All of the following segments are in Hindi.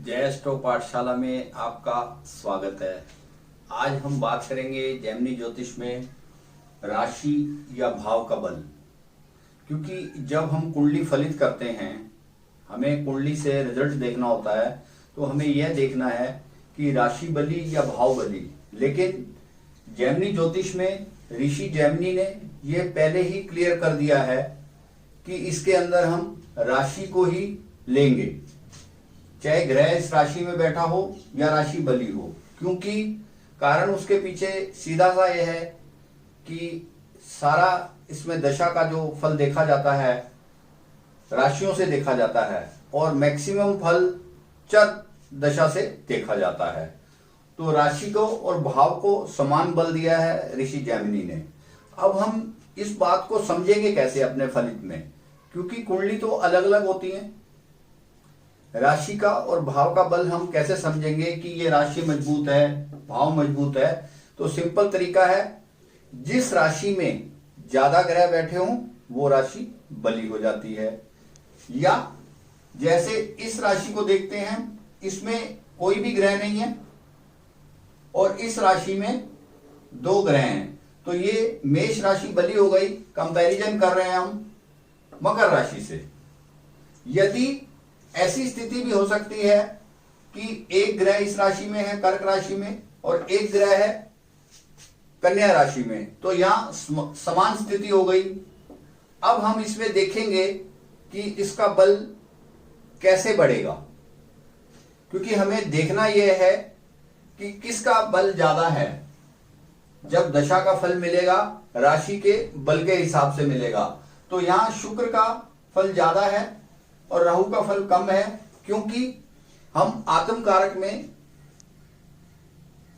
जय एस्ट्रो पाठशाला में आपका स्वागत है। आज हम बात करेंगे जैमिनी ज्योतिष में राशि या भाव का बल। क्योंकि जब हम कुंडली फलित करते हैं, हमें कुंडली से रिजल्ट देखना होता है, तो हमें यह देखना है कि राशि बली या भाव बली। लेकिन जैमिनी ज्योतिष में ऋषि जैमिनी ने यह पहले ही क्लियर कर दिया है कि इसके अंदर हम राशि को ही लेंगे, चाहे ग्रह इस राशि में बैठा हो या राशि बली हो। क्योंकि कारण उसके पीछे सीधा सा यह है कि सारा इसमें दशा का जो फल देखा जाता है राशियों से देखा जाता है और मैक्सिमम फल चर दशा से देखा जाता है। तो राशि को और भाव को समान बल दिया है ऋषि जैमिनी ने। अब हम इस बात को समझेंगे कैसे अपने फलित में, क्योंकि कुंडली तो अलग अलग होती है। राशि का और भाव का बल हम कैसे समझेंगे कि ये राशि मजबूत है, भाव मजबूत है? तो सिंपल तरीका है, जिस राशि में ज्यादा ग्रह बैठे हों वो राशि बली हो जाती है। या जैसे इस राशि को देखते हैं, इसमें कोई भी ग्रह नहीं है और इस राशि में दो ग्रह हैं, तो ये मेष राशि बली हो गई। कंपैरिजन कर रहे हैं हम मकर राशि से। यदि ऐसी स्थिति भी हो सकती है कि एक ग्रह इस राशि में है कर्क राशि में और एक ग्रह है कन्या राशि में, तो यहां समान स्थिति हो गई। अब हम इसमें देखेंगे कि इसका बल कैसे बढ़ेगा, क्योंकि हमें देखना यह है कि किसका बल ज्यादा है। जब दशा का फल मिलेगा राशि के बल के हिसाब से मिलेगा। तो यहां शुक्र का फल ज्यादा है और राहु का फल कम है, क्योंकि हम आत्म कारक में,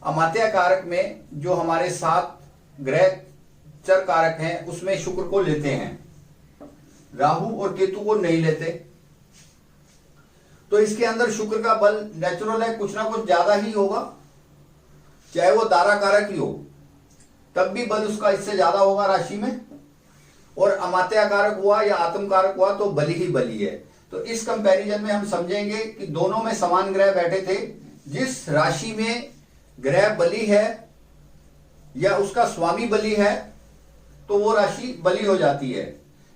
अमात्या कारक में जो हमारे 7 ग्रह चर कारक हैं उसमें शुक्र को लेते हैं, राहु और केतु को नहीं लेते। तो इसके अंदर शुक्र का बल नेचुरल है, कुछ ना कुछ ज्यादा ही होगा। चाहे वो तारा कारक ही हो तब भी बल उसका इससे ज्यादा होगा राशि में, और अमात्या कारक हुआ या आत्म कारक हुआ तो बली ही बली है। तो इस कंपैरिजन में हम समझेंगे कि दोनों में समान ग्रह बैठे थे। जिस राशि में ग्रह बली है या उसका स्वामी बली है तो वो राशि बली हो जाती है।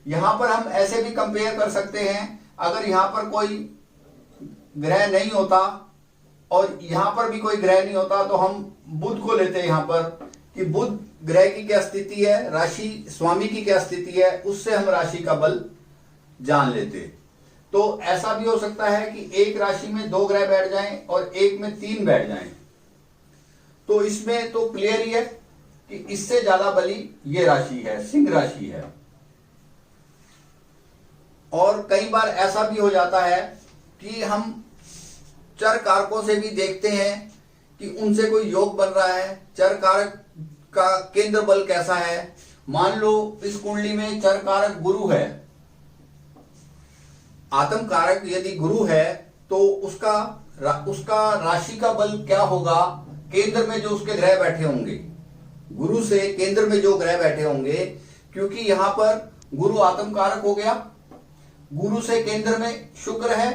यहां पर हम ऐसे भी कंपेयर कर सकते हैं, अगर यहां पर कोई ग्रह नहीं होता और यहां पर भी कोई ग्रह नहीं होता तो हम बुध को लेते हैं यहां पर कि बुध ग्रह की क्या स्थिति है, राशि स्वामी की क्या स्थिति है, उससे हम राशि का बल जान लेते। तो ऐसा भी हो सकता है कि एक राशि में 2 ग्रह बैठ जाएं और एक में 3 बैठ जाएं। तो इसमें तो क्लियर ही है कि इससे ज्यादा बली ये राशि है, सिंह राशि है। और कई बार ऐसा भी हो जाता है कि हम चर कारकों से भी देखते हैं कि उनसे कोई योग बन रहा है। चर कारक का केंद्र बल कैसा है? मान लो इस कुंडली में चर कारक गुरु है, आत्म कारक यदि गुरु है तो उसका राशि का बल क्या होगा? केंद्र में जो उसके ग्रह बैठे होंगे, गुरु से केंद्र में जो ग्रह बैठे होंगे, क्योंकि यहां पर गुरु आत्म कारक हो गया, गुरु से केंद्र में शुक्र है,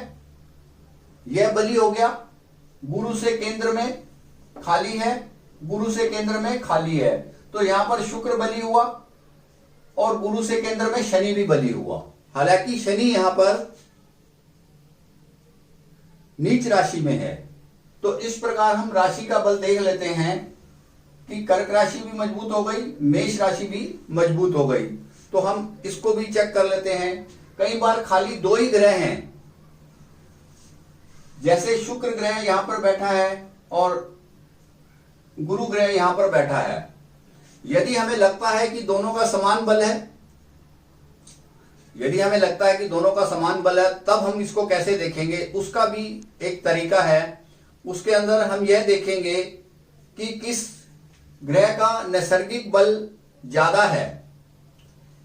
यह बली हो गया। गुरु से केंद्र में खाली है, गुरु से केंद्र में खाली है, तो यहां पर शुक्र बली हुआ और गुरु से केंद्र में शनि भी बली हुआ। हालांकि शनि यहां पर नीच राशि में है। तो इस प्रकार हम राशि का बल देख लेते हैं कि कर्क राशि भी मजबूत हो गई, मेष राशि भी मजबूत हो गई। तो हम इसको भी चेक कर लेते हैं। कई बार खाली 2 ही ग्रह हैं, जैसे शुक्र ग्रह यहां पर बैठा है और गुरु ग्रह यहां पर बैठा है। यदि हमें लगता है कि दोनों का समान बल है, यदि हमें लगता है कि दोनों का समान बल है, तब हम इसको कैसे देखेंगे? उसका भी एक तरीका है। उसके अंदर हम यह देखेंगे कि किस ग्रह का नैसर्गिक बल ज्यादा है।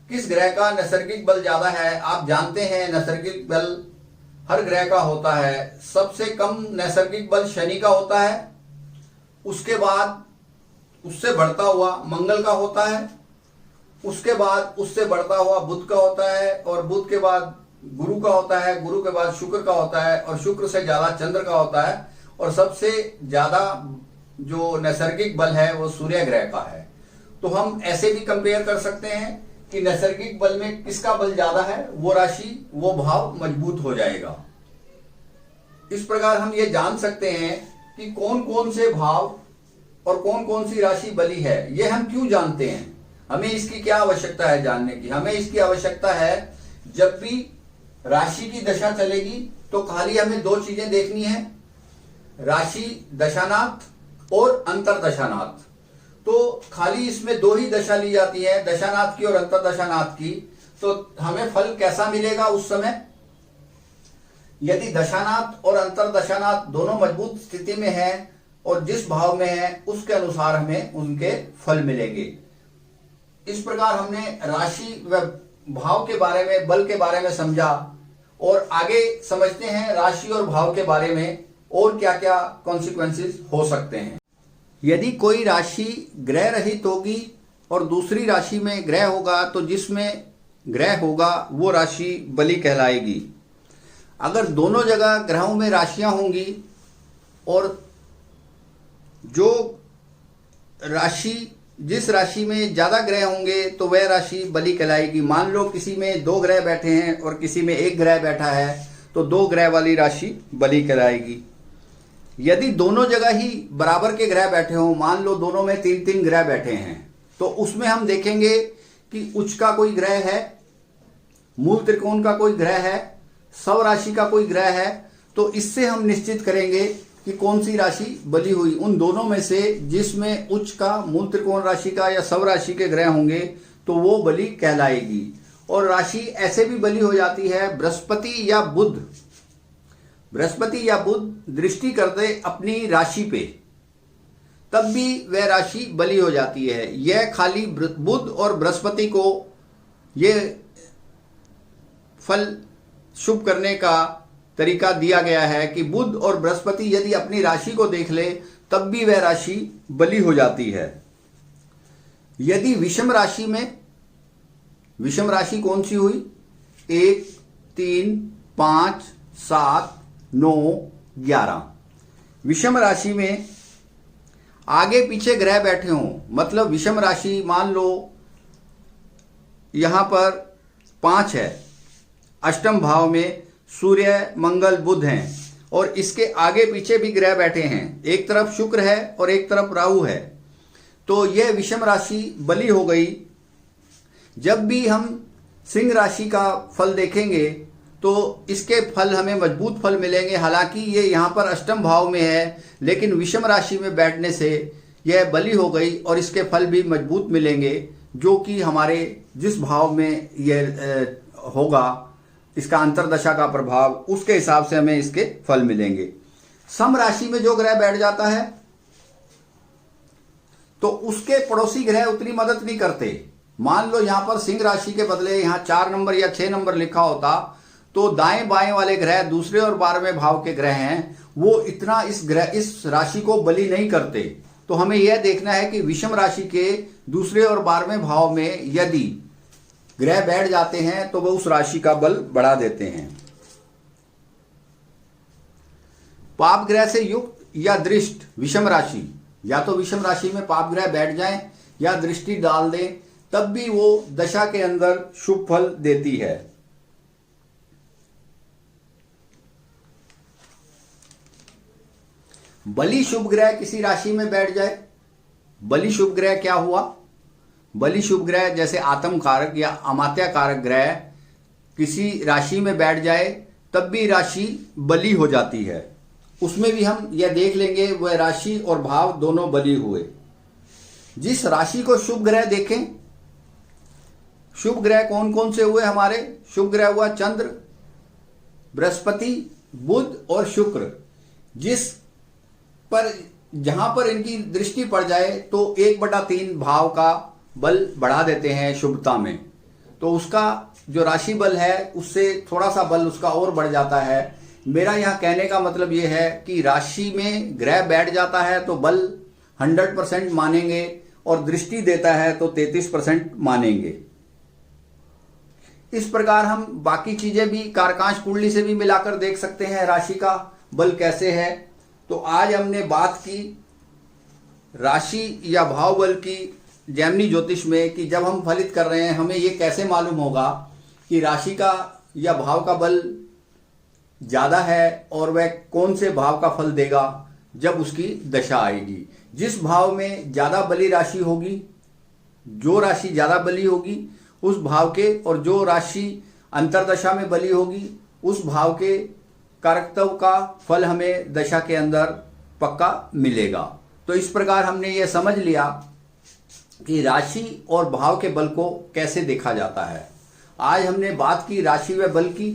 किस ग्रह का नैसर्गिक बल ज्यादा है? आप जानते हैं नैसर्गिक बल हर ग्रह का होता है। सबसे कम नैसर्गिक बल शनि का होता है, उसके बाद उससे बढ़ता हुआ मंगल का होता है, उसके बाद उससे बढ़ता हुआ बुध का होता है और बुध के बाद गुरु का होता है, गुरु के बाद शुक्र का होता है, और शुक्र से ज्यादा चंद्र का होता है, और सबसे ज्यादा जो नैसर्गिक बल है वो सूर्य ग्रह का है। तो हम ऐसे भी कंपेयर कर सकते हैं कि नैसर्गिक बल में किसका बल ज्यादा है, वो राशि वो भाव मजबूत हो जाएगा। इस प्रकार हम ये जान सकते हैं कि कौन कौन से भाव और कौन कौन सी राशि बली है। ये हम क्यों जानते हैं, हमें इसकी क्या आवश्यकता है जानने की। हमें इसकी आवश्यकता है जब भी राशि की दशा चलेगी तो खाली हमें दो चीजें देखनी है, राशि दशानाथ और अंतर दशानाथ। तो खाली इसमें दो ही दशा ली जाती है, दशानाथ की और अंतर दशानाथ की। तो हमें फल कैसा मिलेगा उस समय, यदि दशानाथ और अंतर दशानाथ दोनों मजबूत स्थिति में है और जिस भाव में है उसके अनुसार हमें उनके फल मिलेंगे। इस प्रकार हमने राशि व भाव के बारे में, बल के बारे में समझा, और आगे समझते हैं राशि और भाव के बारे में और क्या क्या कॉन्सिक्वेंसेस हो सकते हैं। यदि कोई राशि ग्रह रहित होगी और दूसरी राशि में ग्रह होगा तो जिसमें ग्रह होगा वो राशि बली कहलाएगी। अगर दोनों जगह ग्रहों में राशियां होंगी और जो राशि जिस राशि में ज्यादा ग्रह होंगे तो वह राशि बली कहलाएगी। मान लो किसी में दो ग्रह बैठे हैं और किसी में एक ग्रह बैठा है तो दो ग्रह वाली राशि बली कहलाएगी। यदि दोनों जगह ही बराबर के ग्रह बैठे हों, मान लो दोनों में तीन तीन ग्रह बैठे हैं, तो उसमें हम देखेंगे कि उच्च का कोई ग्रह है, मूल त्रिकोण का कोई ग्रह है, सव राशि का कोई ग्रह है। तो इससे हम निश्चित करेंगे कि कौन सी राशि बली हुई। उन दोनों में से जिसमें उच्च का, मूल त्रिकोण राशि का या सव राशि के ग्रह होंगे तो वो बली कहलाएगी। और राशि ऐसे भी बली हो जाती है, बृहस्पति या बुध, बृहस्पति या बुध दृष्टि कर दे अपनी राशि पे, तब भी वह राशि बली हो जाती है। यह खाली बुध और बृहस्पति को ये फल शुभ करने का तरीका दिया गया है कि बुध और बृहस्पति यदि अपनी राशि को देख ले तब भी वह राशि बली हो जाती है। यदि विषम राशि में, विषम राशि कौन सी हुई, 1, 3, 5, 7, 9, 11, विषम राशि में आगे पीछे ग्रह बैठे हों, मतलब विषम राशि मान लो यहां पर 5 है, अष्टम भाव में सूर्य मंगल बुध हैं और इसके आगे पीछे भी ग्रह बैठे हैं, एक तरफ शुक्र है और एक तरफ राहु है, तो यह विषम राशि बली हो गई। जब भी हम सिंह राशि का फल देखेंगे तो इसके फल हमें मजबूत फल मिलेंगे। हालांकि ये यहाँ पर अष्टम भाव में है, लेकिन विषम राशि में बैठने से यह बली हो गई और इसके फल भी मजबूत मिलेंगे, जो कि हमारे जिस भाव में यह होगा, इसका अंतरदशा का प्रभाव, उसके हिसाब से हमें इसके फल मिलेंगे। सम राशि में जो ग्रह बैठ जाता है तो उसके पड़ोसी ग्रह उतनी मदद नहीं करते। मान लो यहां पर सिंह राशि के बदले यहां 4 नंबर या 6 नंबर लिखा होता तो दाएं बाएं वाले ग्रह, दूसरे और 12वें भाव के ग्रह हैं, वो इतना इस राशि को बली नहीं करते। तो हमें यह देखना है कि विषम राशि के दूसरे और 12वें भाव में यदि ग्रह बैठ जाते हैं तो वह उस राशि का बल बढ़ा देते हैं। पाप ग्रह से युक्त या दृष्ट विषम राशि, या तो विषम राशि में पाप ग्रह बैठ जाएं या दृष्टि डाल दें, तब भी वो दशा के अंदर शुभ फल देती है। बलि शुभ ग्रह किसी राशि में बैठ जाए, बलि शुभ ग्रह क्या हुआ, बलि शुभ ग्रह जैसे आत्म कारक या अमात्या कारक ग्रह किसी राशि में बैठ जाए तब भी राशि बली हो जाती है। उसमें भी हम यह देख लेंगे वह राशि और भाव दोनों बली हुए। जिस राशि को शुभ ग्रह देखें, शुभ ग्रह कौन कौन से हुए हमारे, शुभ ग्रह हुआ चंद्र, बृहस्पति, बुध और शुक्र। जिस पर जहां पर इनकी दृष्टि पड़ जाए तो 1/3 भाव का बल बढ़ा देते हैं शुभता में, तो उसका जो राशि बल है उससे थोड़ा सा बल उसका और बढ़ जाता है। मेरा यहां कहने का मतलब यह है कि राशि में ग्रह बैठ जाता है तो बल 100% मानेंगे और दृष्टि देता है तो 33% मानेंगे। इस प्रकार हम बाकी चीजें भी कारकांश कुंडली से भी मिलाकर देख सकते हैं राशि का बल कैसे है। तो आज हमने बात की राशि या भाव बल की जैमिनी ज्योतिष में कि जब हम फलित कर रहे हैं हमें ये कैसे मालूम होगा कि राशि का या भाव का बल ज्यादा है और वह कौन से भाव का फल देगा जब उसकी दशा आएगी। जिस भाव में ज्यादा बली राशि होगी, जो राशि ज्यादा बली होगी उस भाव के, और जो राशि अंतरदशा में बली होगी उस भाव के कारकत्व का फल हमें दशा के अंदर पक्का मिलेगा। तो इस प्रकार हमने ये समझ लिया कि राशि और भाव के बल को कैसे देखा जाता है। आज हमने बात की राशि व बल की।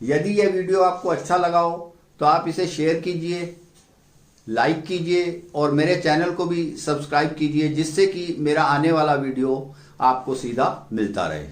यदि यह वीडियो आपको अच्छा लगा हो तो आप इसे शेयर कीजिए, लाइक कीजिए और मेरे चैनल को भी सब्सक्राइब कीजिए, जिससे कि मेरा आने वाला वीडियो आपको सीधा मिलता रहे।